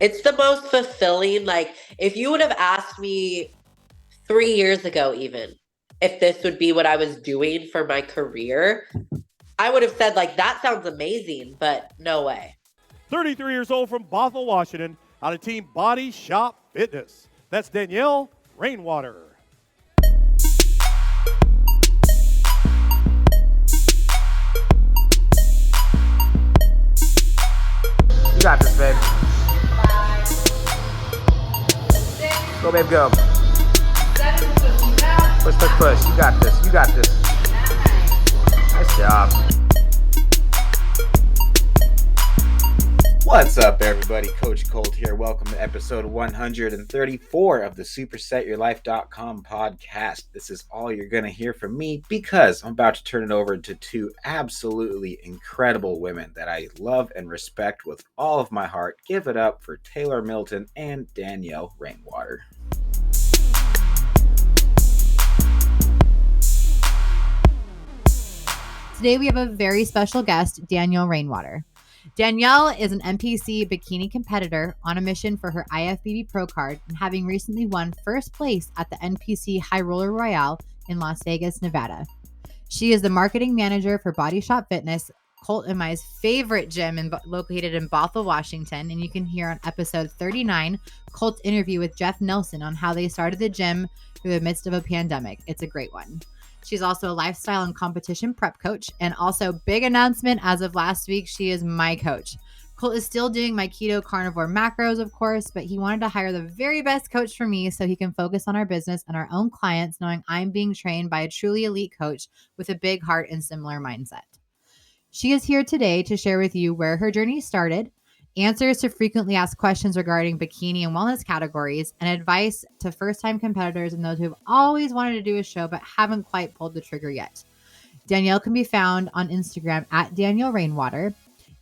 It's the most fulfilling. Like, if you would have asked me 3 years ago, even if this would be what I was doing for my career, I would have said, like, that sounds amazing, but no way. 33 years old from Bothell, Washington, out of Team Body Shop Fitness. That's Danielle Rainwater. You got this, babe. 5, 6, Go, babe, go. 7, push back. Push, push, push. You got this. You got this. 9. Nice job. What's up, everybody? Coach Colt here. Welcome to episode 134 of the SuperSetYourLife.com podcast. This is all you're going to hear from me because I'm about to turn it over to two absolutely incredible women that I love and respect with all of my heart. Give it up for Taylor Milton and Danielle Rainwater. Today we have a very special guest, Danielle Rainwater. Danielle is an NPC bikini competitor on a mission for her IFBB Pro Card and having recently won first place at the NPC High Roller Royale in Las Vegas, Nevada. She is the marketing manager for Body Shop Fitness, Colt and my favorite gym located in Bothell, Washington. And you can hear on episode 39, Colt's interview with Jeff Nelson on how they started the gym through the midst of a pandemic. It's a great one. She's also a lifestyle and competition prep coach. And also, big announcement as of last week, she is my coach. Colt is still doing my keto carnivore macros, of course, but he wanted to hire the very best coach for me so he can focus on our business and our own clients, knowing I'm being trained by a truly elite coach with a big heart and similar mindset. She is here today to share with you where her journey started, answers to frequently asked questions regarding bikini and wellness categories, and advice to first-time competitors and those who have always wanted to do a show but haven't quite pulled the trigger yet. Danielle can be found on Instagram at Danielle Rainwater,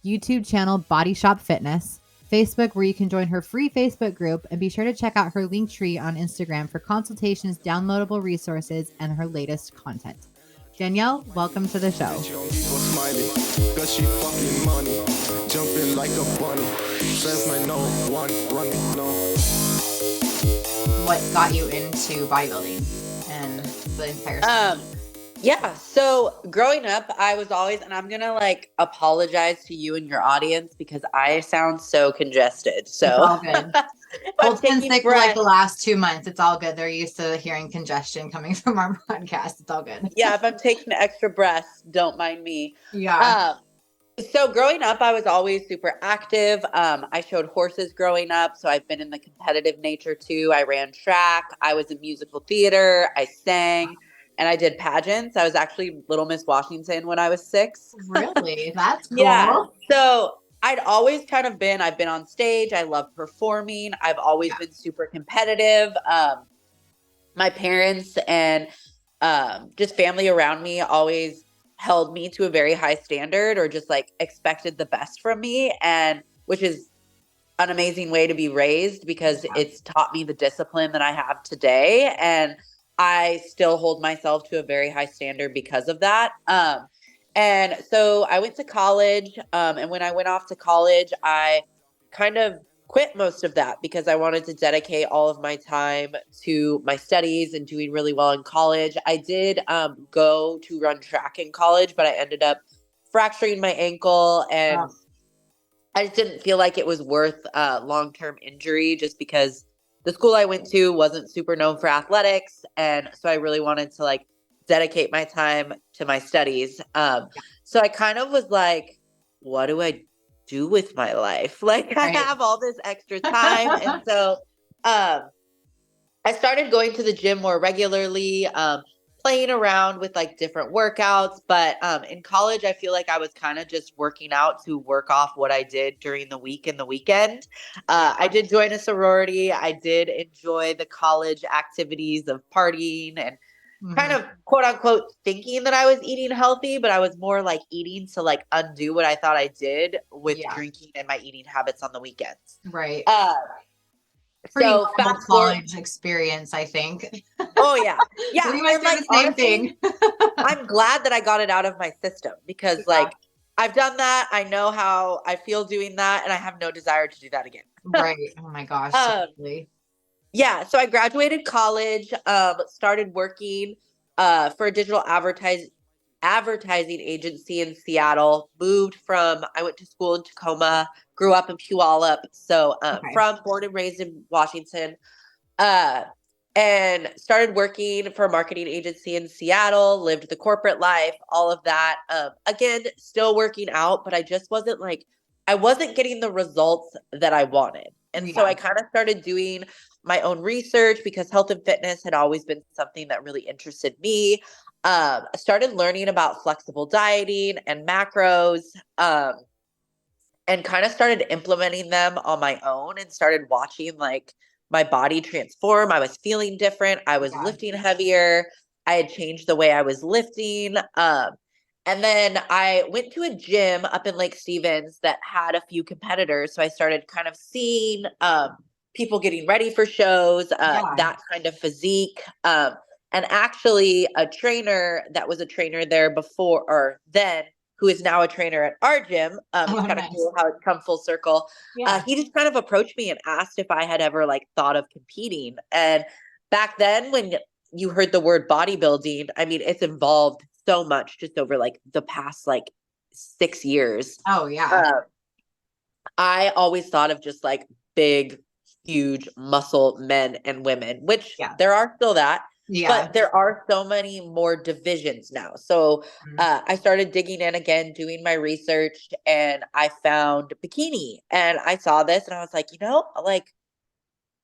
YouTube channel Body Shop Fitness, Facebook where you can join her free Facebook group, and be sure to check out her link tree on Instagram for consultations, downloadable resources, and her latest content. Danielle, welcome to the show. What got you into bodybuilding and the entire story? Yeah. So growing up, I was always, and I'm going to like apologize to you and your audience because I sound so congested. So it's all good. Colt's been sick for like the last 2 months. It's all good. They're used to hearing congestion coming from our podcast. It's all good. Yeah. If I'm taking extra breaths, don't mind me. Yeah. So growing up, I was always super active. I showed horses growing up. So I've been in the competitive nature too. I ran track. I was in musical theater. I sang. And I did pageants. I was actually Little Miss Washington when I was 6. Really? That's cool. Yeah. So I'd always kind of been, I've been on stage. I love performing. I've always been super competitive. My parents and just family around me always held me to a very high standard or just like expected the best from me. And which is an amazing way to be raised because it's taught me the discipline that I have today. And I still hold myself to a very high standard because of that. And so I went to college. And when I went off to college, I kind of quit most of that because I wanted to dedicate all of my time to my studies and doing really well in college. I did go to run track in college, but I ended up fracturing my ankle and I just didn't feel like it was worth long-term injury just because the school I went to wasn't super known for athletics. And so I really wanted to like dedicate my time to my studies. So I kind of was like, what do I do with my life? Like I have all this extra time. And so I started going to the gym more regularly, playing around with like different workouts. But in college, I feel like I was kind of just working out to work off what I did during the week and the weekend. I did join a sorority. I did enjoy the college activities of partying and kind of quote unquote thinking that I was eating healthy, but I was more like eating to like undo what I thought I did with drinking and my eating habits on the weekends. Right. Pretty so fast college experience, I think. Oh yeah. Yeah. We went through the same thing. I'm glad that I got it out of my system because like I've done that. I know how I feel doing that and I have no desire to do that again. Right. Oh my gosh. Um, Totally. yeah, so I graduated college, started working for a digital advertising agency in Seattle. I went to school in Tacoma, grew up in Puyallup, so Okay. born and raised in Washington. Uh, and started working for a marketing agency in Seattle, lived the corporate life, all of that. Again, still working out, but I wasn't getting the results that I wanted. And so Yeah. I kind of started doing my own research because health and fitness had always been something that really interested me. I started learning about flexible dieting and macros. And kind of started implementing them on my own and started watching like my body transform. I was feeling different. I was Yeah. lifting heavier. I had changed the way I was lifting. And then I went to a gym up in Lake Stevens that had a few competitors. So I started kind of seeing people getting ready for shows, Yeah. that kind of physique. And actually, a trainer that was a trainer there before or then who is now a trainer at our gym. It's Oh, kind of nice. cool how it's come full circle. Yeah. He just kind of approached me and asked if I had ever like thought of competing. And back then, when you heard the word bodybuilding, I mean, it's evolved so much just over like the past like 6 years. Oh, yeah. I always thought of just like big, huge muscle men and women, which Yeah. there are still that. Yeah. But there are so many more divisions now. So Mhm. I started digging in again, doing my research, and I found bikini. And I saw this and I was like, like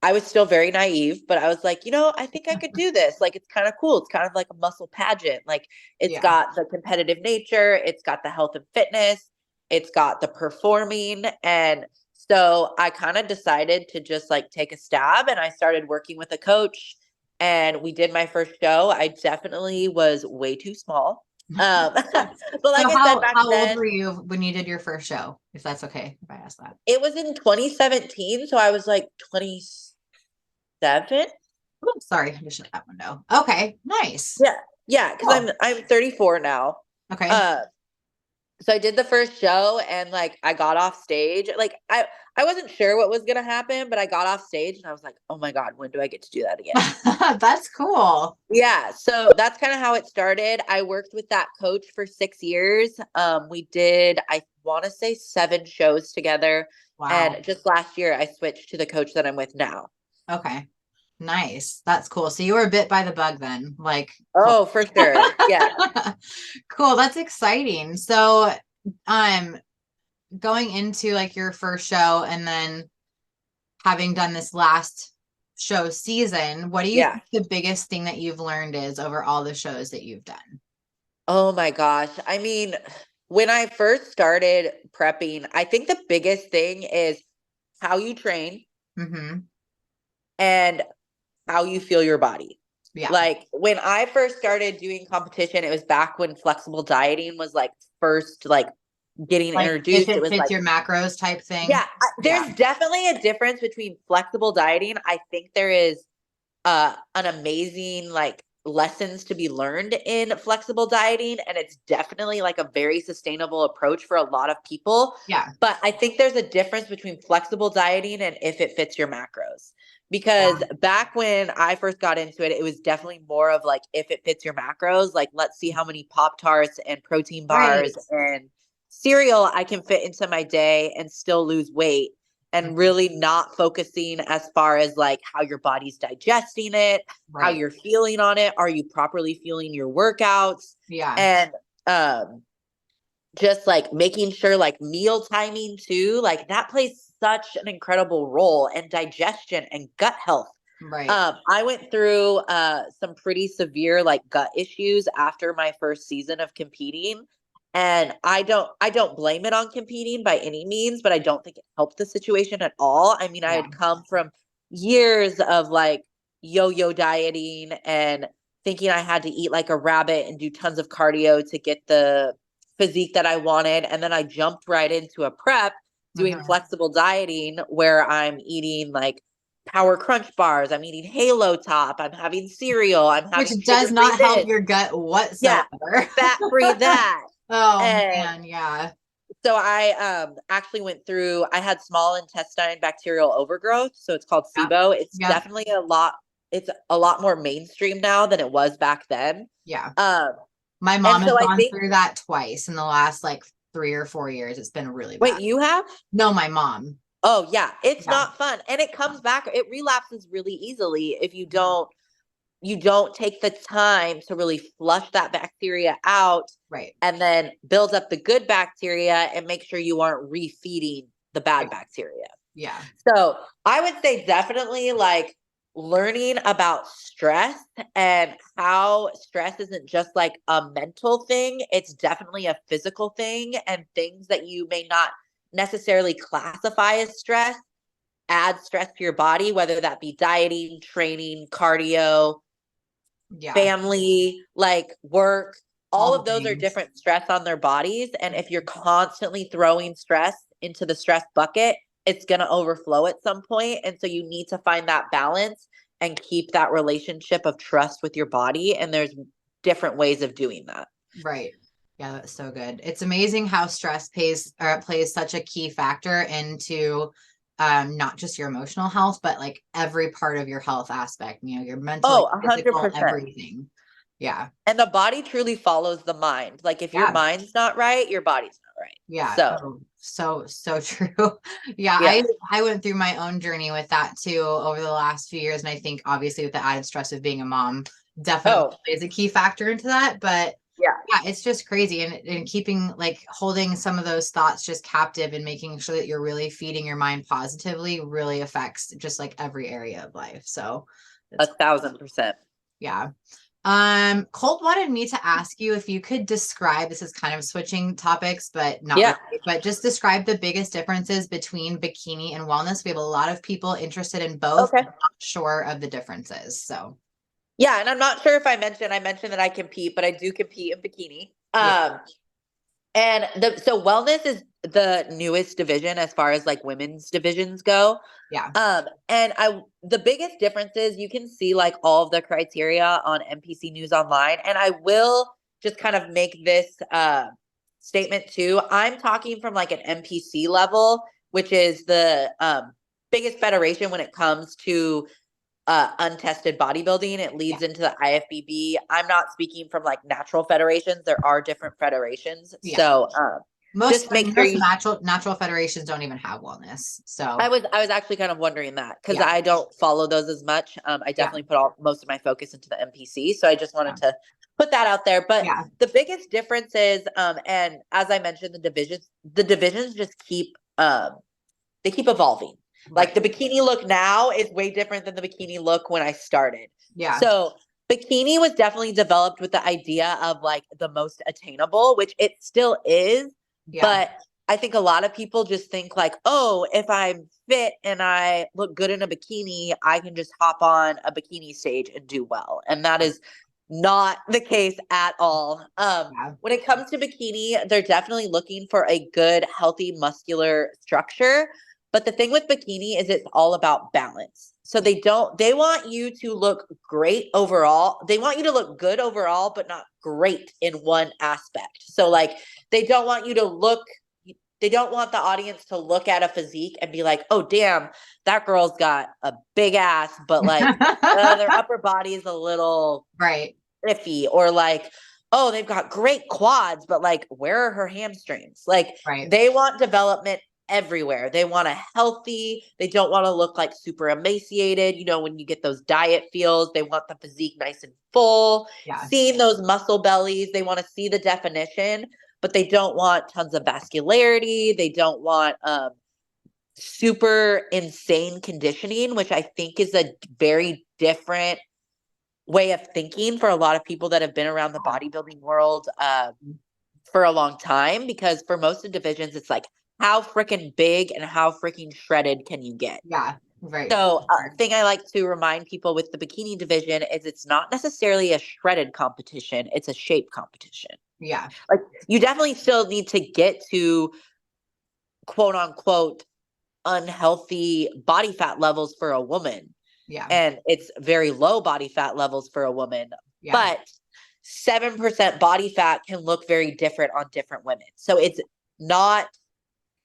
I was still very naive, but I was like, I think I could do this. Like, it's kind of cool. It's kind of like a muscle pageant. Like, it's Yeah. got the competitive nature, it's got the health and fitness, it's got the performing. And so I kind of decided to just like take a stab and I started working with a coach and we did my first show. I definitely was way too small. But like So I said back how old then, were you when you did your first show? If that's okay, if I ask that. it was in 2017. So I was like 27. Oh, sorry, I just shut that window. Okay, nice. Yeah. Yeah, because Cool. I'm 34 now. Okay. So I did the first show and like I got off stage. Like I wasn't sure what was gonna happen, but I got off stage and I was like, oh my God, when do I get to do that again? That's cool. Yeah. So that's kind of how it started. I worked with that coach for 6 years. We did, I want to say 7 shows together. Wow. And just last year I switched to the coach that I'm with now. Okay. Nice. That's cool. So you were bit by the bug then. Like, Oh, for sure. Yeah. cool. That's exciting. So, going into like your first show and then having done this last show season, what do you Yeah. think the biggest thing that you've learned is over all the shows that you've done? Oh my gosh. I mean, when I first started prepping, I think the biggest thing is how you train Mm-hmm. and how you feel your body. Yeah. Like when I first started doing competition, it was back when flexible dieting was like first like getting Like introduced. if It it was fits like, your macros type thing. yeah, there's Yeah. definitely a difference between flexible dieting. I think there is an amazing like lessons to be learned in flexible dieting, and it's definitely like a very sustainable approach for a lot of people. Yeah. But I think there's a difference between flexible dieting and if it fits your macros. Because back when I first got into it, it was definitely more of like if it fits your macros, like let's see how many Pop-Tarts and protein bars and cereal I can fit into my day and still lose weight, and really not focusing as far as like how your body's digesting it, how Right. you're feeling on it, are you properly fueling your workouts, Yeah. and just like making sure like meal timing too, like that plays such an incredible role, and digestion and gut health. Right. I went through some pretty severe like gut issues after my first season of competing. And I don't blame it on competing by any means, but I don't think it helped the situation at all. I mean, I had come from years of like yo-yo dieting and thinking I had to eat like a rabbit and do tons of cardio to get the physique that I wanted. And then I jumped right into a prep doing flexible dieting where I'm eating like Power Crunch bars, I'm eating Halo Top, I'm having cereal, I'm Which having does not sugar-free help this. your gut Yeah, whatsoever. fat-free that. Oh And man, yeah. So I actually went through, I had small intestine bacterial overgrowth. So it's called Yeah. SIBO. It's Yeah. definitely it's a lot more mainstream now than it was back then. Yeah. Um, My mom has so I gone think, through that twice in the last like 3 or 4 years. It's been really wait, bad. you have? No, my mom. Oh yeah. It's Yeah. not fun. And it comes back, it relapses really easily if you don't take the time to really flush that bacteria out Right. and then build up the good bacteria and make sure you aren't refeeding the bad bacteria. Yeah. So I would say definitely like learning about stress and how stress isn't just like a mental thing. It's definitely a physical thing, and things that you may not necessarily classify as stress add stress to your body, whether that be dieting, training, cardio, Yeah. family, like work. All All of the those are things. different stress on their bodies. And if you're constantly throwing stress into the stress bucket, it's going to overflow at some point. And so you need to find that balance and keep that relationship of trust with your body. And there's different ways of doing that. Right. Yeah, that's so good. It's amazing how stress plays such a key factor into not just your emotional health, but like every part of your health aspect, you know, your mental, Oh, your physical, 100%. everything. Yeah. And the body truly follows the mind. Like if your Yeah. mind's not right, your body's not right. Yeah. So So true. Yeah. yeah. I went through my own journey with that too over the last few years. And I think obviously with the added stress of being a mom definitely plays a key factor into that. But yeah, it's just crazy. And keeping like holding some of those thoughts just captive and making sure that you're really feeding your mind positively really affects just like every area of life. So 1,000%. yeah. Colt wanted me to ask you if you could describe, this is kind of switching topics, but not really, but just describe the biggest differences between bikini and wellness. We have a lot of people interested in both, Okay. but not sure of the differences. So Yeah, and I'm not sure if I mentioned that I compete, but I do compete in bikini. And so wellness is the newest division as far as like women's divisions go. yeah. And the biggest difference is you can see like all of the criteria on NPC News Online. And I will just kind of make this statement too. I'm talking from like an NPC level, which is the biggest federation when it comes to untested bodybuilding. It leads into the IFBB. I'm not speaking from like natural federations. There are different federations. Yeah. So Most natural federations don't even have wellness. So I was actually kind of wondering that because Yeah. I don't follow those as much. I definitely put most of my focus into the NPC. So I just wanted to put that out there. But the biggest difference is, and as I mentioned, the divisions just keep they keep evolving. Like the bikini look now is way different than the bikini look when I started. Yeah. So bikini was definitely developed with the idea of like the most attainable, which it still is. Yeah. But I think a lot of people just think like, oh, if I'm fit and I look good in a bikini, I can just hop on a bikini stage and do well. And that is not the case at all. When it comes to bikini, they're definitely looking for a good, healthy, muscular structure. But the thing with bikini is it's all about balance. So they want you to look great overall. They want you to look good overall, but not great in one aspect. So like, they don't want the audience to look at a physique and be like, oh, damn, that girl's got a big ass, but like their upper body is a little iffy, or like, oh, they've got great quads, but like, where are her hamstrings? Like they want development everywhere. They want a healthy, they don't want to look like super emaciated. You know, when you get those diet feels, they want the physique nice and full, seeing those muscle bellies. They want to see the definition, but they don't want tons of vascularity. They don't want super insane conditioning, which I think is a very different way of thinking for a lot of people that have been around the bodybuilding world for a long time. Because for most of the divisions, it's like, how freaking big and how freaking shredded can you get? Yeah, right. So thing I like to remind people with the bikini division is it's not necessarily a shredded competition. It's a shape competition. Yeah. Like you definitely still need to get to quote unquote unhealthy body fat levels for a woman. Yeah. And it's very low body fat levels for a woman. Yeah. But 7% body fat can look very different on different women. So it's not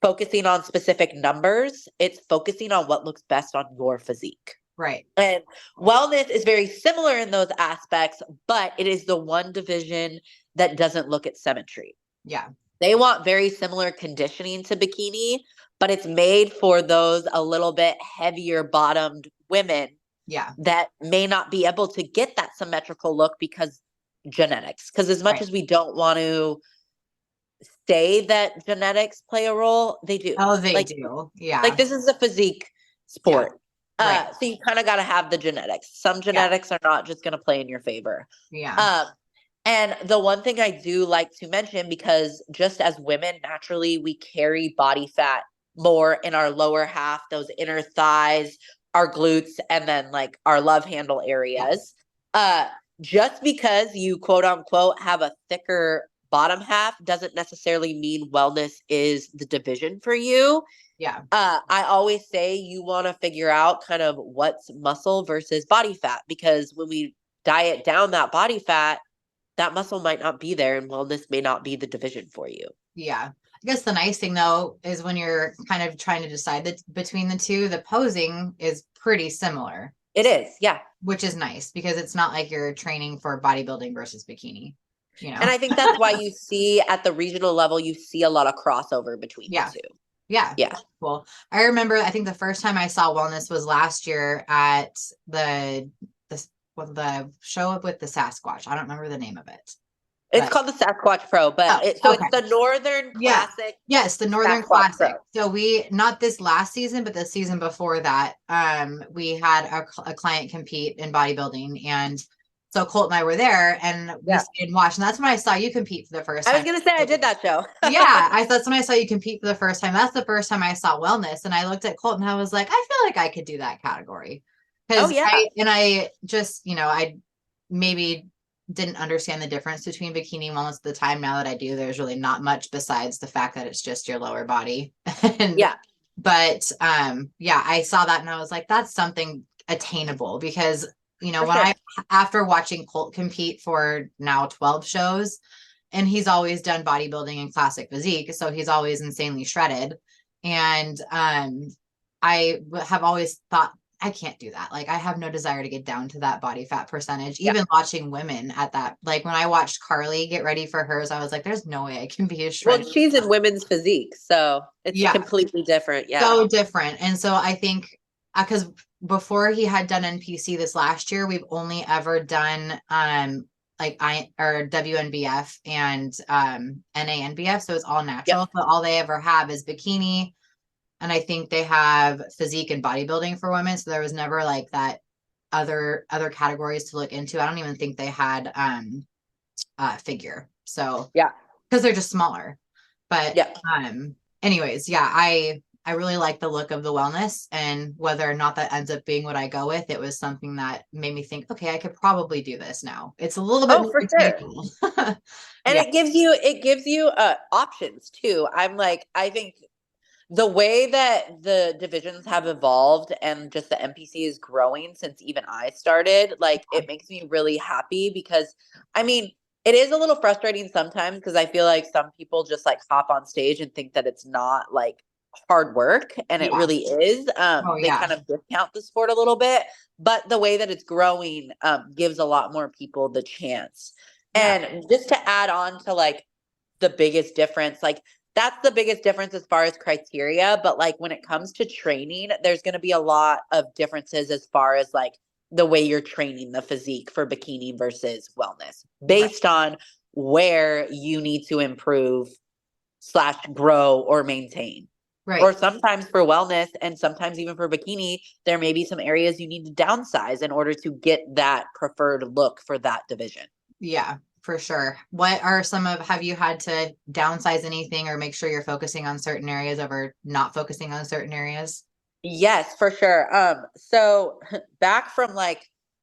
focusing on specific numbers. It's focusing on what looks best on your physique. Right. And wellness is very similar in those aspects, but it is the one division that doesn't look at symmetry. Yeah. They want very similar conditioning to bikini, but it's made for those a little bit heavier bottomed women Yeah. that may not be able to get that symmetrical look because genetics. Because as much Right. as we don't want to say that genetics play a role, they do. Oh, they like, do. Yeah. Like this is a physique sport. Right. So you kind of got to have the genetics. Some genetics are not just going to play in your favor. Yeah. And the one thing I do like to mention, because just as women, naturally, we carry body fat more in our lower half, those inner thighs, our glutes, and then like our love handle areas. Just because you quote unquote have a thicker bottom half doesn't necessarily mean wellness is the division for you. Yeah. I always say you want to figure out kind of what's muscle versus body fat, because when we diet down that body fat, that muscle might not be there and wellness may not be the division for you. Yeah. I guess the nice thing though is when you're kind of trying to decide that between the two, the posing is pretty similar. It is, yeah. Which is nice because it's not like you're training for bodybuilding versus bikini, you know. And I think that's why you see at the regional level, you see a lot of crossover between the two. Yeah. Yeah. Cool. I remember, I think the first time I saw wellness was last year at the show up with the Sasquatch. I don't remember the name of it. It's called the Sasquatch Pro, but it's the Northern Classic. Yes, the Northern Sasquatch Classic. Pro. So we, not this last season, but the season before that, we had a client compete in bodybuilding, and so Colt and I were there, and we stayed and watched, and that's when I saw you compete for the first time. I was going to say, I did that show. That's when I saw you compete for the first time. That's the first time I saw wellness, and I looked at Colt and I was like, I feel like I could do that category. I just, I maybe didn't understand the difference between bikini and wellness at the time. Now that I do, there's really not much besides the fact that it's just your lower body. But I saw that and I was like, that's something attainable, because after watching Colt compete for now 12 shows, and he's always done bodybuilding and classic physique, so he's always insanely shredded, and I have always thought, I can't do that. Like, I have no desire to get down to that body fat percentage. Even watching women at that, like when I watched Carly get ready for hers, I was like, there's no way I can be as shredded. Well, she's in women's physique, so it's completely different. Yeah. So different. And so I think, because before he had done NPC this last year, we've only ever done WNBF and NANBF. So it's all natural. So all they ever have is bikini. And I think they have physique and bodybuilding for women. So there was never like that other categories to look into. I don't even think they had figure. So because they're just smaller. But anyways, I really like the look of the wellness, and whether or not that ends up being what I go with, it was something that made me think, okay, I could probably do this now. It's a little bit more attainable. And it gives you options too. I think the way that the divisions have evolved and just the NPC is growing since even I started, it makes me really happy, because it is a little frustrating sometimes, because I feel like some people just hop on stage and think that it's not hard work, and it really is. They kind of discount the sport a little bit, but the way that it's growing gives a lot more people the chance. And just to add on to the biggest difference, that's the biggest difference as far as criteria. But when it comes to training, there's going to be a lot of differences as far as the way you're training the physique for bikini versus wellness, based on where you need to improve / grow or maintain. Right. Or sometimes for wellness, and sometimes even for bikini, there may be some areas you need to downsize in order to get that preferred look for that division. Yeah, for sure. What are have you had to downsize anything or make sure you're focusing on certain areas over not focusing on certain areas? Yes, for sure. So back from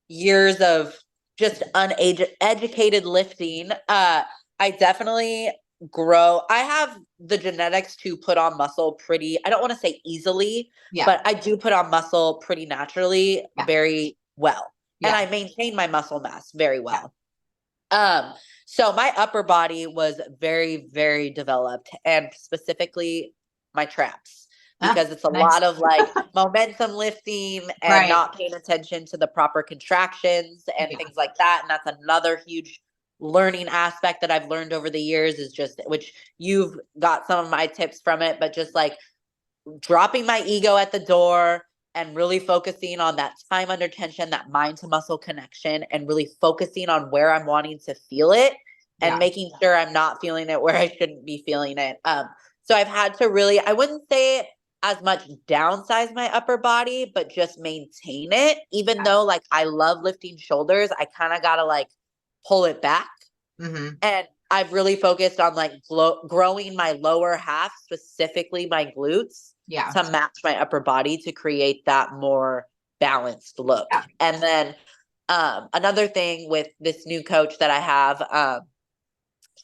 years of just uneducated lifting, I definitely grow. I have the genetics to put on muscle pretty, I don't want to say easily, but I do put on muscle pretty naturally, very well. And I maintain my muscle mass very well. So my upper body was very, very developed, and specifically my traps, because it's a nice. lot of like momentum lifting and Right. not paying attention to the proper contractions and Yeah. things like that. And that's another huge learning aspect that I've learned over the years, is just, which you've got some of my tips from it, but just like dropping my ego at the door and really focusing on that time under tension, that mind to muscle connection, and really focusing on where I'm wanting to feel it, and Yeah. making sure I'm not feeling it where I shouldn't be feeling it. So I've had to really, I wouldn't say as much downsize my upper body, but just maintain it. Even though like I love lifting shoulders, I kind of got to like pull it back. Mm-hmm. And I've really focused on like growing my lower half, specifically my glutes, Yeah. to match my upper body to create that more balanced look. Yeah. And then another thing with this new coach that I have,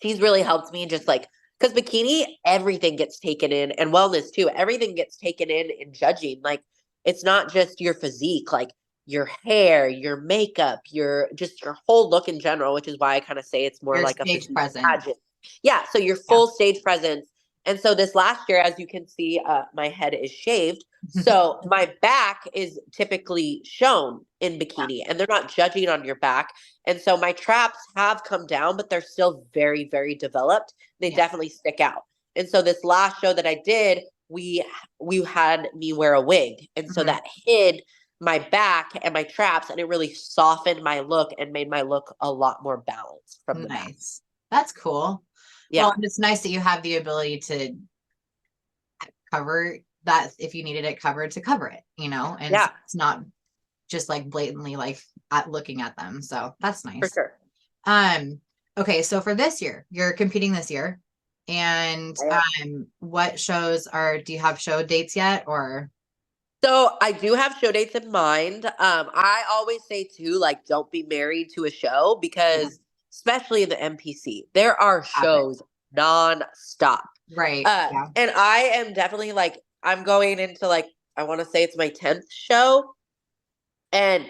she's really helped me, just like, because bikini, everything gets taken in, and wellness too, everything gets taken in judging. Like, it's not just your physique, like your hair, your makeup, your whole look in general, which is why I kind of say it's more Your like a stage physique presence. pageant. Yeah, so your full stage presence. And so this last year, as you can see, my head is shaved. So my back is typically shown in bikini, and they're not judging on your back. And so my traps have come down, but they're still very, very developed. They definitely stick out. And so this last show that I did, we had me wear a wig. And so that hid my back and my traps, and it really softened my look and made my look a lot more balanced from the back. Nice. That's cool. Yeah. Well, it's nice that you have the ability to cover that if you needed it covered, to cover it, you know, and it's not just like blatantly like looking at them. So that's nice. For sure. Okay. So for this year, you're competing this year, and what shows do you have show dates yet, or? So I do have show dates in mind. I always say too, like, don't be married to a show, because especially in the NPC, there are shows nonstop. Right. And I am definitely like, I'm going into like, I want to say it's my 10th show. And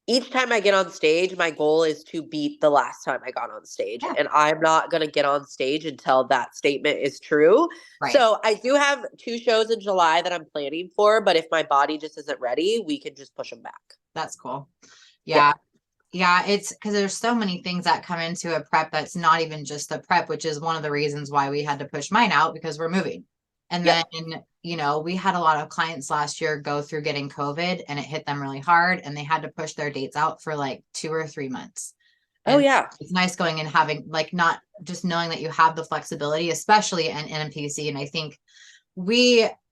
each time I get on stage, my goal is to beat the last time I got on stage. Yeah. And I'm not going to get on stage until that statement is true. Right. So I do have 2 shows in July that I'm planning for, but if my body just isn't ready, we can just push them back. That's cool. Yeah. It's because there's so many things that come into a prep that's not even just the prep, which is one of the reasons why we had to push mine out, because we're moving. And then, you know, we had a lot of clients last year go through getting COVID, and it hit them really hard, and they had to push their dates out for like 2 or 3 months. And it's nice going and having, like, not just knowing that you have the flexibility, especially in NPC. And I think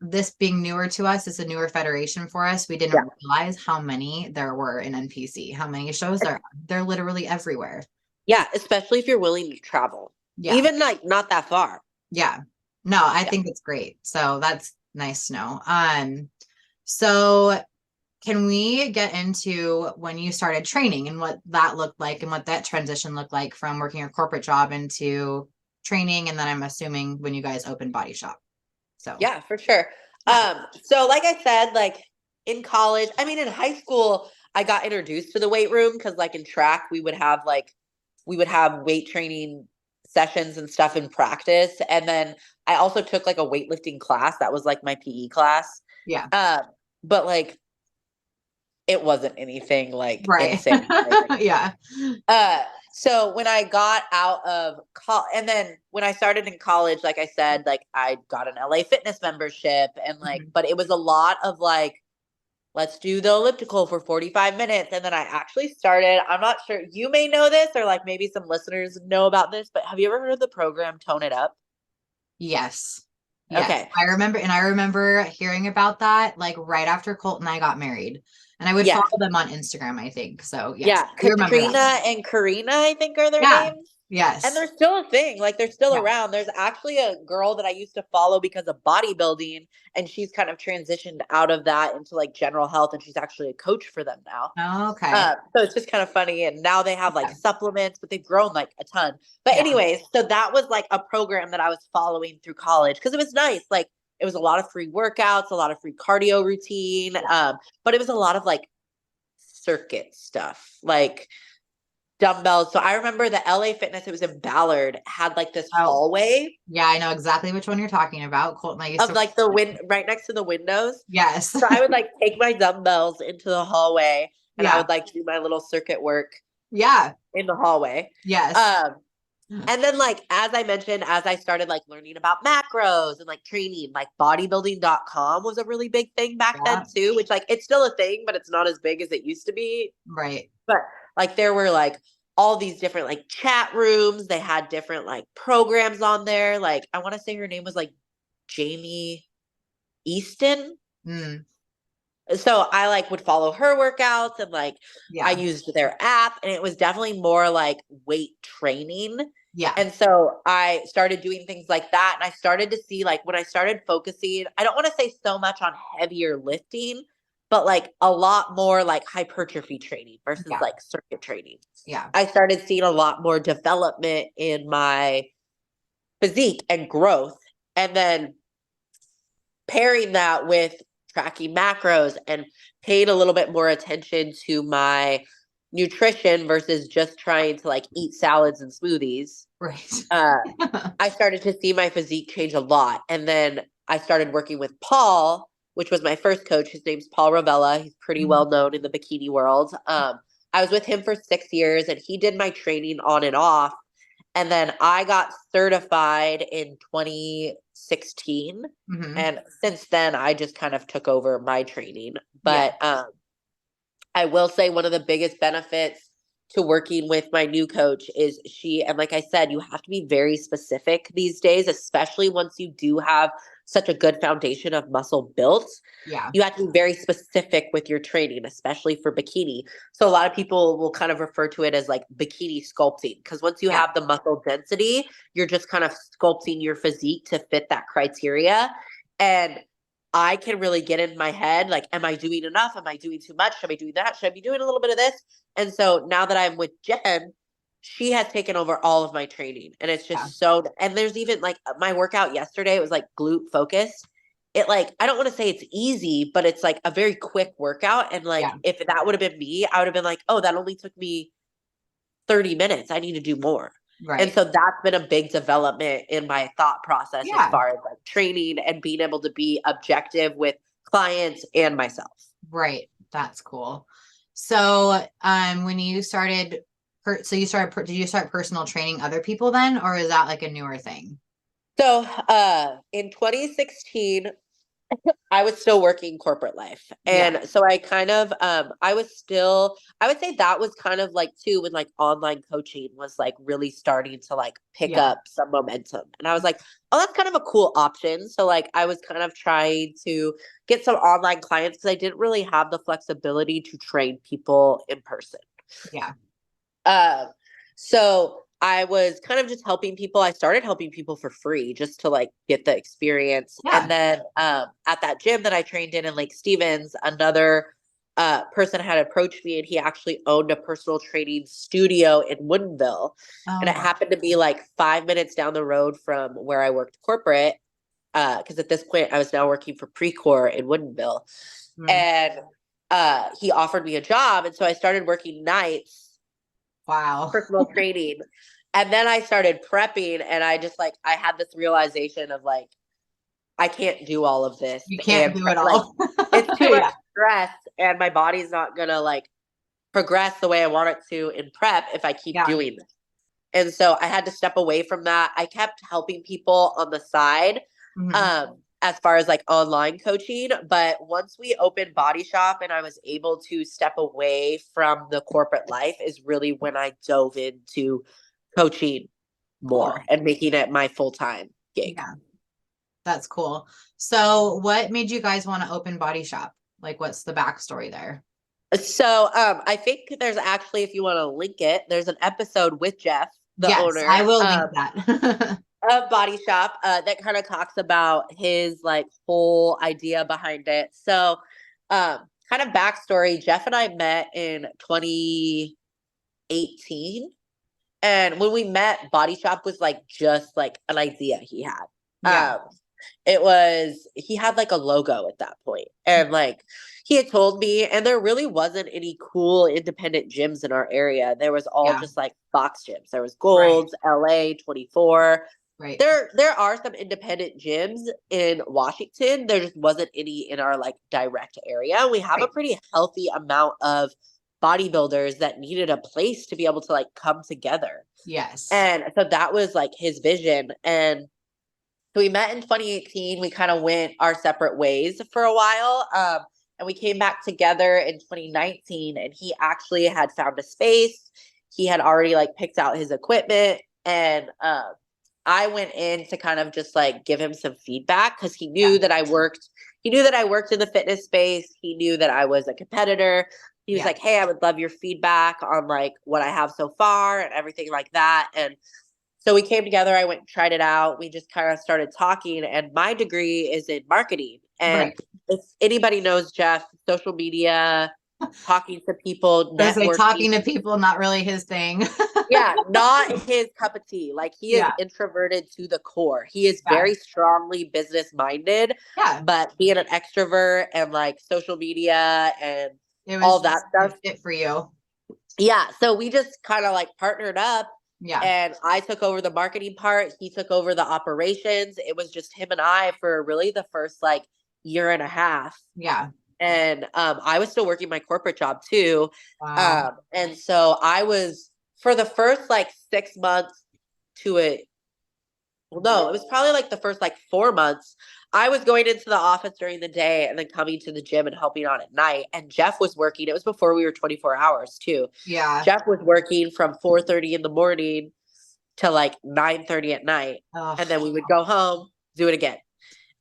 this being newer to us, is a newer federation for us. We didn't realize how many there were in NPC, how many shows there are. They're literally everywhere. Yeah, especially if you're willing to travel. Yeah. Even like not that far. Yeah. No, I think it's great. So that's nice to know. So can we get into when you started training and what that looked like, and what that transition looked like from working a corporate job into training? And then I'm assuming when you guys opened Body Shop. So yeah, for sure. So like I said, like in college, I mean, in high school, I got introduced to the weight room, because like in track, we would have weight training sessions and stuff in practice. And then I also took like a weightlifting class. That was like my PE class. Yeah. But like, it wasn't anything like insane. Yeah. So when I got out of college, and then when I started in college, like I said, like I got an LA Fitness membership, and like, but it was a lot of like, let's do the elliptical for 45 minutes. And then I actually started, I'm not sure, you may know this, or like maybe some listeners know about this, but have you ever heard of the program Tone It Up? Yes. Okay. I remember hearing about that like right after Colt and I got married, and I would follow them on Instagram, I think. So yes. Yeah. Katrina and Karina, I think, are their names. Yes. And they're still a thing. Like, they're still around. There's actually a girl that I used to follow because of bodybuilding, and she's kind of transitioned out of that into like general health, and she's actually a coach for them now. Oh, okay. So it's just kind of funny. And now they have like supplements, but they've grown like a ton. But anyways, so that was like a program that I was following through college, because it was nice. Like, it was a lot of free workouts, a lot of free cardio routine. But it was a lot of like circuit stuff. Like, dumbbells. So I remember the LA Fitness, it was in Ballard, had like this Oh. hallway Yeah, I know exactly which one you're talking about. Colt and I used of to like the wind right next to the windows. Yes. So I would like take my dumbbells into the hallway and I Yeah. would like do my little circuit work Yeah. in the hallway. Yes. And then like, as I mentioned, as I started like learning about macros and like training, like bodybuilding.com was a really big thing back then too, which like, it's still a thing, but it's not as big as it used to be. Right. But like, there were like all these different like chat rooms. They had different like programs on there. Like, I want to say her name was like Jamie Easton. Mm. So I like would follow her workouts and like Yeah. I used their app, and it was definitely more like weight training. Yeah. And so I started doing things like that. And I started to see like when I started focusing, I don't want to say so much on heavier lifting, but like a lot more like hypertrophy training versus Yeah. like circuit training. Yeah. I started seeing a lot more development in my physique and growth. And then pairing that with tracking macros and paid a little bit more attention to my nutrition versus just trying to like eat salads and smoothies. Right. I started to see my physique change a lot. And then I started working with Paul, which was my first coach. His name's Paul Rivera. He's pretty Mhm. well known in the bikini world. I was with him for 6 years and he did my training on and off. And then I got certified in 2016. Mhm. And since then, I just kind of took over my training. But I will say one of the biggest benefits to working with my new coach is and like I said, you have to be very specific these days, especially once you do have such a good foundation of muscle built. Yeah. You have to be very specific with your training, especially for bikini. So a lot of people will kind of refer to it as like bikini sculpting, because once you have the muscle density, you're just kind of sculpting your physique to fit that criteria. And I can really get in my head, like, am I doing enough? Am I doing too much? Should I be doing that? Should I be doing a little bit of this? And so now that I'm with Jen, she has taken over all of my training. And it's just and there's even like my workout yesterday, it was like glute focused. It like, I don't want to say it's easy, but it's like a very quick workout. And like, if that would have been me, I would have been like, oh, that only took me 30 minutes. I need to do more. Right. And so that's been a big development in my thought process as far as like training and being able to be objective with clients and myself. Right. That's cool. So, when you started, did you start personal training other people then, or is that like a newer thing? So, in 2016, I was still working corporate life. And so I kind of, I would say that was kind of like too, when like online coaching was like really starting to like pick up some momentum. And I was like, oh, that's kind of a cool option. So like, I was kind of trying to get some online clients because I didn't really have the flexibility to train people in person. Yeah. So I was kind of just helping people. I started helping people for free just to like get the experience. Yeah. And then at that gym that I trained in Lake Stevens, another person had approached me, and he actually owned a personal training studio in Woodinville. And it happened to be like 5 minutes down the road from where I worked corporate. Because at this point I was now working for Precor in Woodinville. And he offered me a job. And so I started working nights. Wow. Personal training. And then I started prepping, and I just like, I had this realization of like, I can't do all of this. You can't do it all. Like, it's too much stress, and my body's not going to like progress the way I want it to in prep if I keep doing this. And so I had to step away from that. I kept helping people on the side. As far as like online coaching. But once we opened Body Shop and I was able to step away from the corporate life is really when I dove into coaching more and making it my full-time gig. Yeah. That's cool. So what made you guys want to open Body Shop? Like, what's the backstory there? So I think there's actually, if you want to link it, there's an episode with Jeff, the owner. I will link that. Of Body Shop that kind of talks about his like whole idea behind it. So kind of backstory, Jeff and I met in 2018. And when we met, Body Shop was like just like an idea he had. He had like a logo at that point. And like he had told me, and there really wasn't any cool independent gyms in our area. There was all just like box gyms. There was Gold's, LA, 24. Right. There are some independent gyms in Washington. There just wasn't any in our like direct area. We have a pretty healthy amount of bodybuilders that needed a place to be able to like come together. Yes. And so that was like his vision. And so we met in 2018. We kind of went our separate ways for a while. And we came back together in 2019, and he actually had found a space. He had already like picked out his equipment, and I went in to kind of just like give him some feedback because he knew that I worked. He knew that I worked in the fitness space. He knew that I was a competitor. He was like, "Hey, I would love your feedback on like what I have so far and everything like that." And so we came together. I went and tried it out. We just kind of started talking, and my degree is in marketing. And if anybody knows Jeff, social media, talking to people, networking. Talking to people, not really his thing. Not his cup of tea. Like he is introverted to the core. He is very strongly business minded. But being an extrovert and like social media and all that stuff, fit for you. So we just kind of like partnered up. And I took over the marketing part. He took over the operations. It was just him and I for really the first like year and a half. And I was still working my corporate job too. And so I was, for the first like 6 months to it. Well, no, it was probably like the first like 4 months. I was going into the office during the day and then coming to the gym and helping out at night. And Jeff was working. It was before we were 24 hours too. Jeff was working from 4:30 in the morning to like 9:30 at night. And then we would go home, do it again.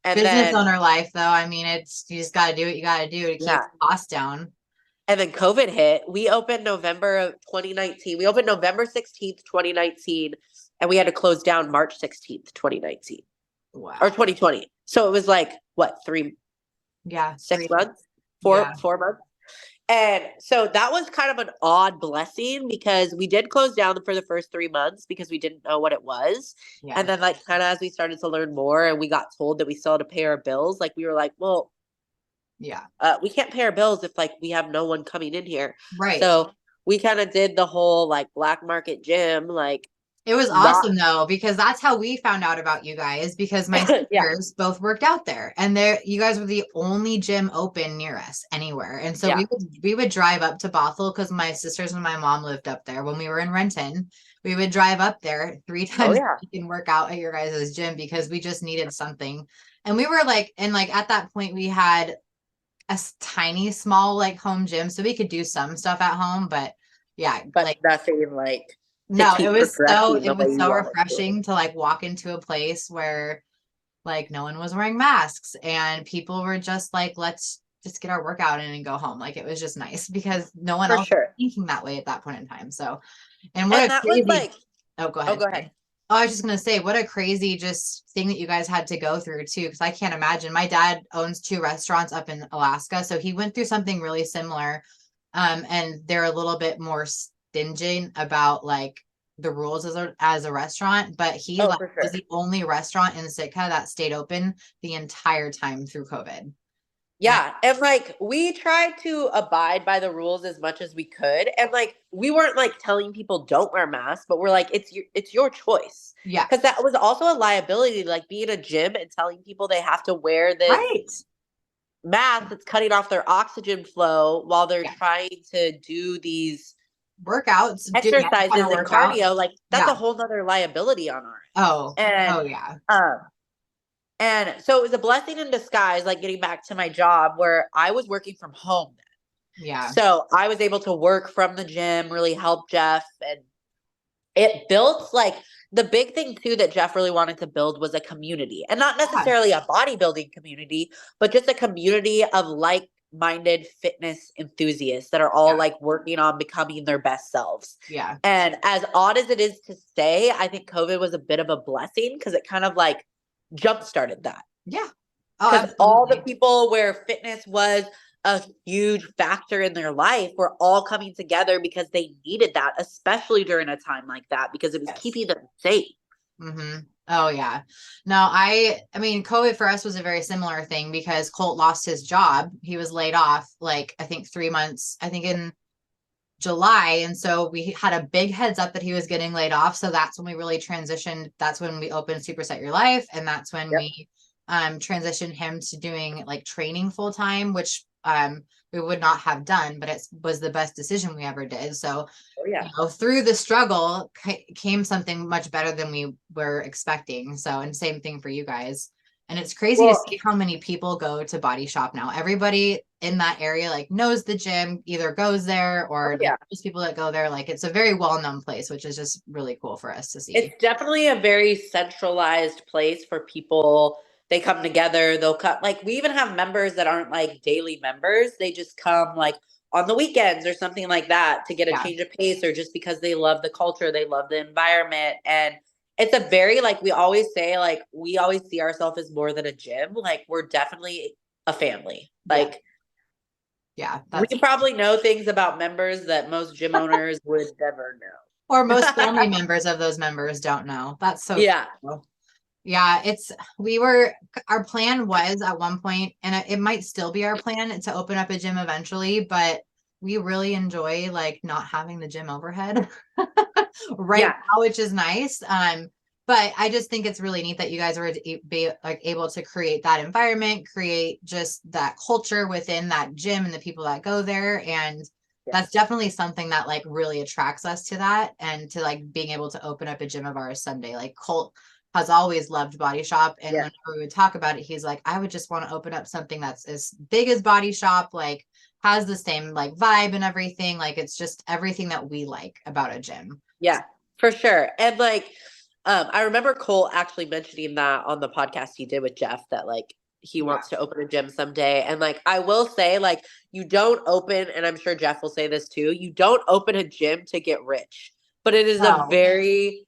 And business owner life though. I mean, you just got to do what you got to do to keep costs down. And then COVID hit. We opened November of 2019. We opened November 16th, 2019. And we had to close down March 16th, 2019. Wow. Or 2020. So it was like, what, 6 months? 4 months? And so that was kind of an odd blessing because we did close down for the first 3 months because we didn't know what it was. And then like kind of as we started to learn more and we got told that we still had to pay our bills, like we were like, well, we can't pay our bills if like we have no one coming in here. So we kind of did the whole like black market gym, like it was awesome though, because that's how we found out about you guys, because my sisters both worked out there and you guys were the only gym open near us anywhere. And so we would drive up to Bothell because my sisters and my mom lived up there when we were in Renton. We would drive up there 3 times a week and work out at your guys' gym because we just needed something. And we were like, and like at that point we had a tiny, small like home gym. So we could do some stuff at home, but like nothing like. No, it was so refreshing to like walk into a place where like no one was wearing masks and people were just like, let's just get our workout in and go home. Like it was just nice because no one else was thinking that way at that point in time. So, and what a crazy, go ahead. Oh, I was just going to say, what a crazy just thing that you guys had to go through too. Cause I can't imagine. My dad owns 2 restaurants up in Alaska. So he went through something really similar. And they're a little bit more stingent about like the rules as a restaurant, but he was the only restaurant in Sitka that stayed open the entire time through COVID. And like we tried to abide by the rules as much as we could, and like we weren't like telling people don't wear masks, but we're like it's your choice. Because that was also a liability, like being a gym and telling people they have to wear this mask that's cutting off their oxygen flow while they're trying to do these workouts, exercises and cardio. Like that's a whole nother liability on our end. And so it was a blessing in disguise, like getting back to my job where I was working from home then. So I was able to work from the gym, really help Jeff, and it built like the big thing too that Jeff really wanted to build was a community, and not necessarily a bodybuilding community, but just a community of like-minded fitness enthusiasts that are all like working on becoming their best selves. And as odd as it is to say, I think COVID was a bit of a blessing because it kind of like jump-started that. Because all the people where fitness was a huge factor in their life were all coming together because they needed that, especially during a time like that, because it was keeping them safe. Oh yeah. No, I mean, COVID for us was a very similar thing because Colt lost his job. He was laid off like I think 3 months, I think in July. And so we had a big heads up that he was getting laid off. So that's when we really transitioned. That's when we opened Super Set Your Life. And that's when Yep. we transitioned him to doing like training full time, which we would not have done, but it was the best decision we ever did. So Oh yeah. you know, through the struggle came something much better than we were expecting. So, and same thing for you guys. And it's crazy to Well, see how many people go to Body Shop now. Everybody in that area like knows the gym, either goes there or oh, yeah. just people that go there. Like it's a very well-known place, which is just really cool for us to see. It's definitely a very centralized place for people. They come together, they'll cut like we even have members that aren't like daily members. They just come like on the weekends or something like that to get a Yeah. change of pace or just because they love the culture, they love the environment. And it's a very like we always say, like we always see ourselves as more than a gym. Like we're definitely a family. Like yeah, we probably know things about members that most gym owners would never know. or most family members of those members don't know. That's so Yeah. cool. Yeah, our plan was at one point, and it might still be our plan to open up a gym eventually, but we really enjoy like not having the gym overhead right Yeah. now, which is nice. But I just think it's really neat that you guys are be like able to create that environment, create just that culture within that gym and the people that go there. And that's definitely something that like really attracts us to that and to like being able to open up a gym of ours someday. Like Colt has always loved Body Shop. And whenever we would talk about it, he's like, I would just want to open up something that's as big as Body Shop, like has the same like vibe and everything. Like it's just everything that we like about a gym. Yeah, for sure. And like, I remember Cole actually mentioning that on the podcast he did with Jeff that like he wants to open a gym someday. And like, I will say, like, you don't open, and I'm sure Jeff will say this too, you don't open a gym to get rich, but it is a very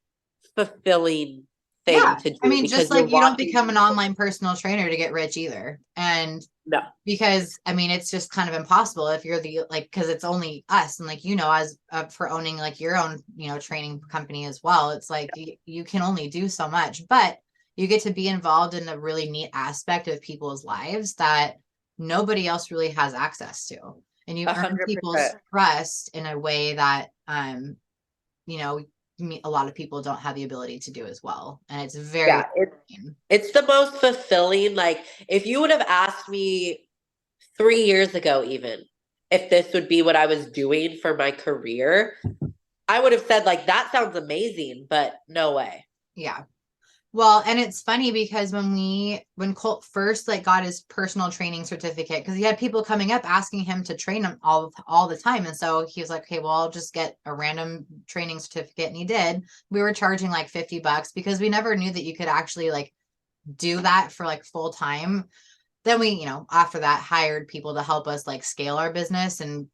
fulfilling thing to do. I mean, because just like you don't become an people. online personal trainer to get rich either. And No. because I mean, it's just kind of impossible if you're the like, because it's only us and like, you know, as for owning like your own, you know, training company as well. It's like you can only do so much, but you get to be involved in a really neat aspect of people's lives that nobody else really has access to. And you earn 100%. people's trust in a way that, you know, a lot of people don't have the ability to do as well. And it's very, it's the most fulfilling. Like if you would have asked me 3 years ago, even if this would be what I was doing for my career, I would have said like, that sounds amazing, but no way. Yeah. Well, and it's funny because when Colt first like got his personal training certificate, because he had people coming up asking him to train him all the time. And so he was like, okay, well, I'll just get a random training certificate. And he did. We were charging like $50 because we never knew that you could actually like do that for like full time. Then we, you know, after that hired people to help us like scale our business and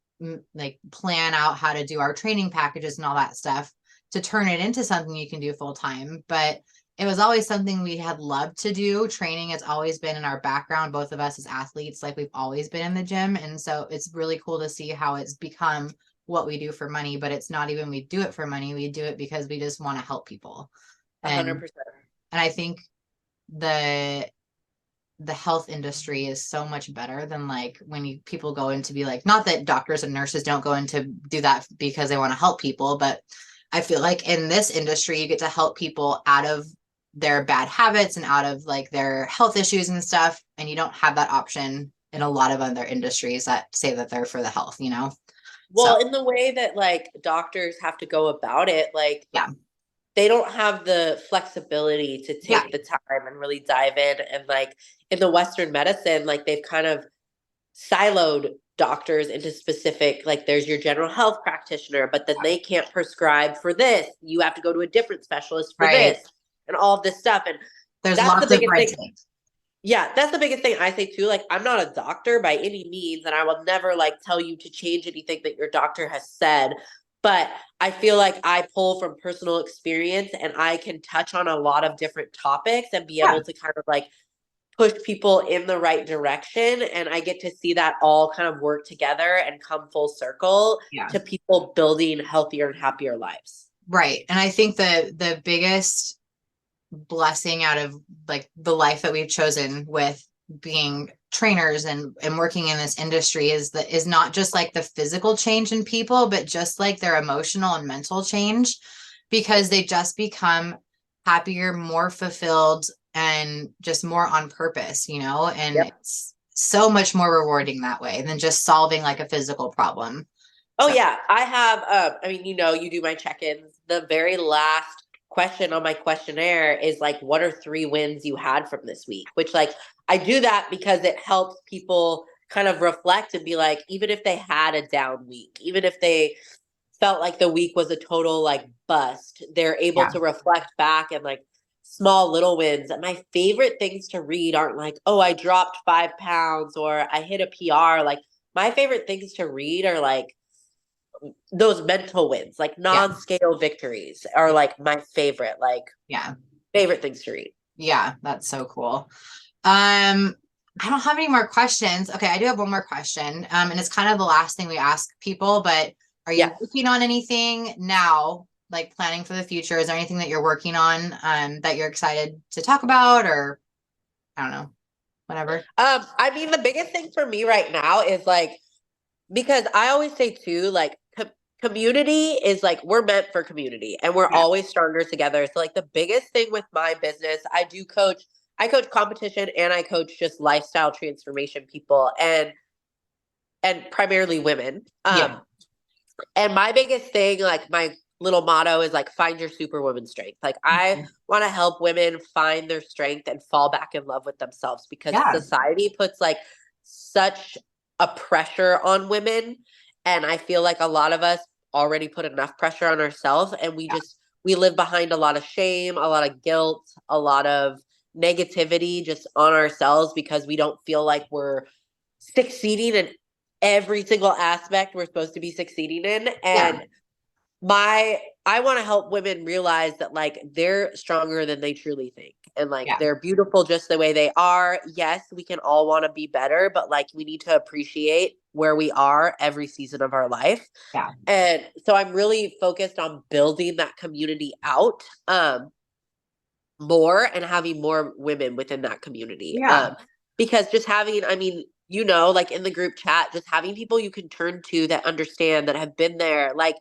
like plan out how to do our training packages and all that stuff to turn it into something you can do full time. But it was always something we had loved to do. Training has always been in our background, both of us as athletes, like we've always been in the gym. And so it's really cool to see how it's become what we do for money, but it's not even we do it for money. We do it because we just want to help people. 100%. And I think the health industry is so much better than like when people go in to be like, not that doctors and nurses don't go in to do that because they want to help people, but I feel like in this industry, you get to help people out of their bad habits and out of like their health issues and stuff. And you don't have that option in a lot of other industries that say that they're for the health, you know? Well, in the way that like doctors have to go about it, like they don't have the flexibility to take the time and really dive in. And like in the Western medicine, like they've kind of siloed doctors into specific, like there's your general health practitioner, but then they can't prescribe for this. You have to go to a different specialist for this and all of this stuff. And there's that's lots the biggest of red thing. tape. Yeah, that's the biggest thing I say too. Like, I'm not a doctor by any means, and I will never like tell you to change anything that your doctor has said. But I feel like I pull from personal experience and I can touch on a lot of different topics and be able to kind of like push people in the right direction. And I get to see that all kind of work together and come full circle to people building healthier and happier lives. Right. And I think the biggest blessing out of like the life that we've chosen with being trainers and working in this industry is not just like the physical change in people, but just like their emotional and mental change, because they just become happier, more fulfilled, and just more on purpose, you know, and it's so much more rewarding that way than just solving like a physical problem. Oh yeah. I have, I mean, you know, you do my check-ins. The very last question on my questionnaire is like, what are 3 wins you had from this week? Which like, I do that because it helps people kind of reflect and be like, even if they had a down week, even if they felt like the week was a total like bust, they're able to reflect back and like small little wins. And my favorite things to read aren't like, oh, I dropped 5 pounds or I hit a PR. Like my favorite things to read are like those mental wins, like non-scale victories are like my favorite, like favorite things to read. Yeah, that's so cool. I don't have any more questions. Okay, I do have one more question. And it's kind of the last thing we ask people, but are you working on anything now, like planning for the future? Is there anything that you're working on that you're excited to talk about, or I don't know, whatever? I mean, the biggest thing for me right now is like, because I always say too, like community is like, we're meant for community and we're always stronger together. So like the biggest thing with my business, I coach competition and I coach just lifestyle transformation people and primarily women. And my biggest thing, like my little motto is like, find your superwoman strength. Like I want to help women find their strength and fall back in love with themselves, because society puts like such a pressure on women. And I feel like a lot of us already put enough pressure on ourselves, and we live behind a lot of shame, a lot of guilt, a lot of negativity just on ourselves, because we don't feel like we're succeeding in every single aspect we're supposed to be succeeding in. And I want to help women realize that like they're stronger than they truly think. And like they're beautiful just the way they are. Yes, we can all want to be better, but like we need to appreciate where we are every season of our life. And so I'm really focused on building that community out more and having more women within that community. Because just having, I mean, you know, like in the group chat, just having people you can turn to that understand, that have been there, like,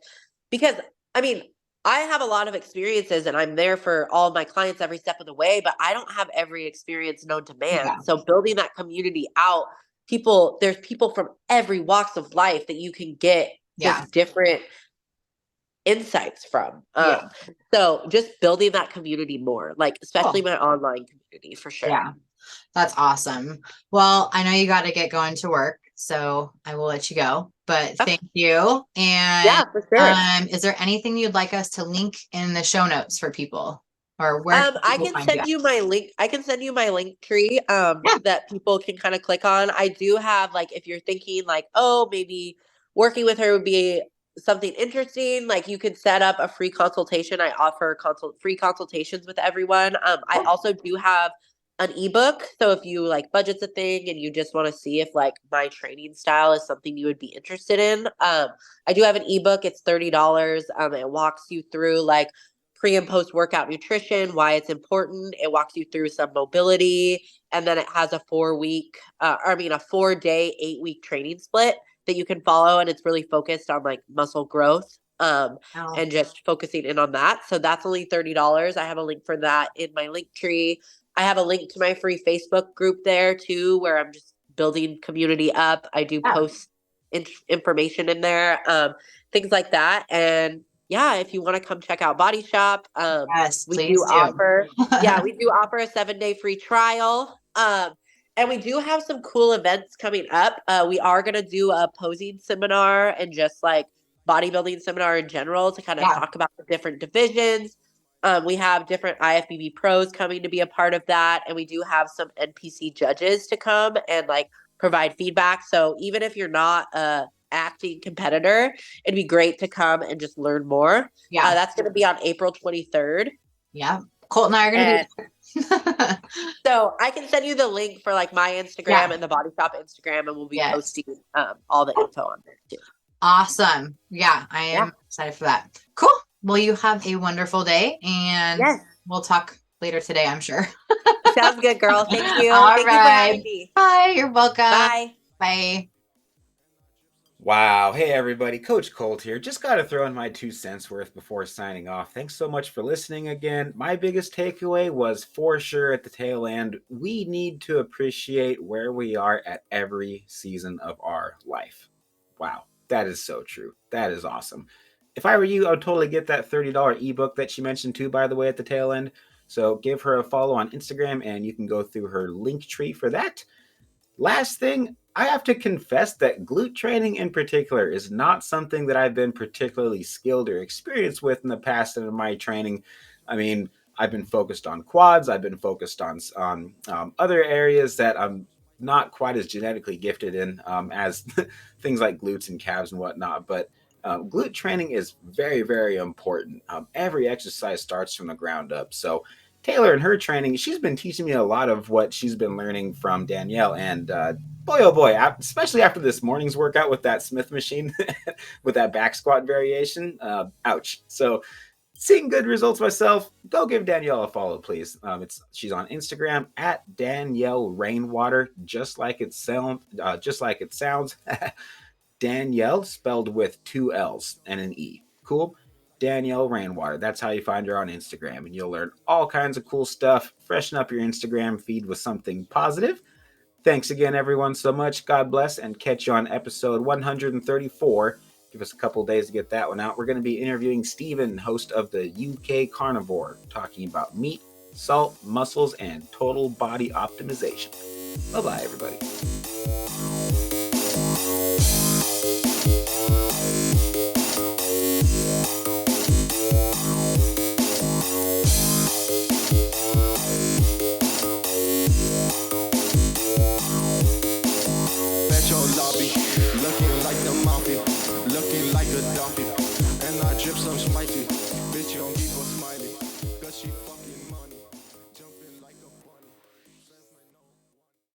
because I mean, I have a lot of experiences and I'm there for all of my clients every step of the way, but I don't have every experience known to man. So building that community out, there's people from every walks of life that you can get just different insights from. So just building that community more, like especially my online community for sure. That's awesome. Well, I know you got to get going to work, so I will let you go, but thank you. And for sure. Is there anything you'd like us to link in the show notes for people, or where I can send you my link. I can send you my link tree that people can kind of click on. I do have, like, if you're thinking like, oh, maybe working with her would be something interesting, like you could set up a free consultation. I offer free consultations with everyone. I also do have an ebook. So if you like budget's a thing and you just want to see if like my training style is something you would be interested in, I do have an ebook. It's $30. It walks you through like pre and post workout nutrition, why it's important. It walks you through some mobility, and then it has a 4-day, 8-week training split that you can follow, and it's really focused on like muscle growth and just focusing in on that. So that's only $30. I have a link for that in my link tree. I have a link to my free Facebook group there too, where I'm just building community up. I do post information in there, things like that. And if you want to come check out Body Shop, we do offer a 7-day free trial. And we do have some cool events coming up. We are going to do a posing seminar and just like bodybuilding seminar in general to kind of talk about the different divisions. We have different IFBB pros coming to be a part of that. And we do have some NPC judges to come and like provide feedback. So even if you're not a acting competitor, it'd be great to come and just learn more. That's going to be on April 23rd. Colt and I are going to be So I can send you the link for like my Instagram and the Body Shop Instagram, and we'll be posting all the info on there too. Awesome. I am excited for that. Cool. Well, you have a wonderful day, and we'll talk later today, I'm sure. Sounds good, girl. Thank you. All Thank you for right. having me. Bye. You're welcome. Bye. Bye. Wow. Hey, everybody. Coach Colt here. Just got to throw in my 2 cents worth before signing off. Thanks so much for listening again. My biggest takeaway was for sure at the tail end, we need to appreciate where we are at every season of our life. Wow. That is so true. That is awesome. If I were you, I would totally get that $30 ebook that she mentioned too, by the way, at the tail end. So give her a follow on Instagram and you can go through her link tree for that. Last thing, I have to confess that glute training in particular is not something that I've been particularly skilled or experienced with in the past in my training. I mean, I've been focused on quads. I've been focused on other areas that I'm not quite as genetically gifted in as things like glutes and calves and whatnot. But glute training is very, very important. Every exercise starts from the ground up. So Taylor and her training, she's been teaching me a lot of what she's been learning from Danielle. And boy, oh boy, especially after this morning's workout with that Smith machine, with that back squat variation, ouch. So seeing good results myself, go give Danielle a follow, please. She's on Instagram at Danielle Rainwater, just like it sounds. Danielle spelled with 2 L's and an E. Cool. Danielle Rainwater. That's how you find her on Instagram. And you'll learn all kinds of cool stuff. Freshen up your Instagram feed with something positive. Thanks again, everyone, so much. God bless, and catch you on episode 134. Give us a couple days to get that one out. We're going to be interviewing Stephen, host of the UK Carnivore, talking about meat, salt, muscles, and total body optimization. Bye-bye, everybody.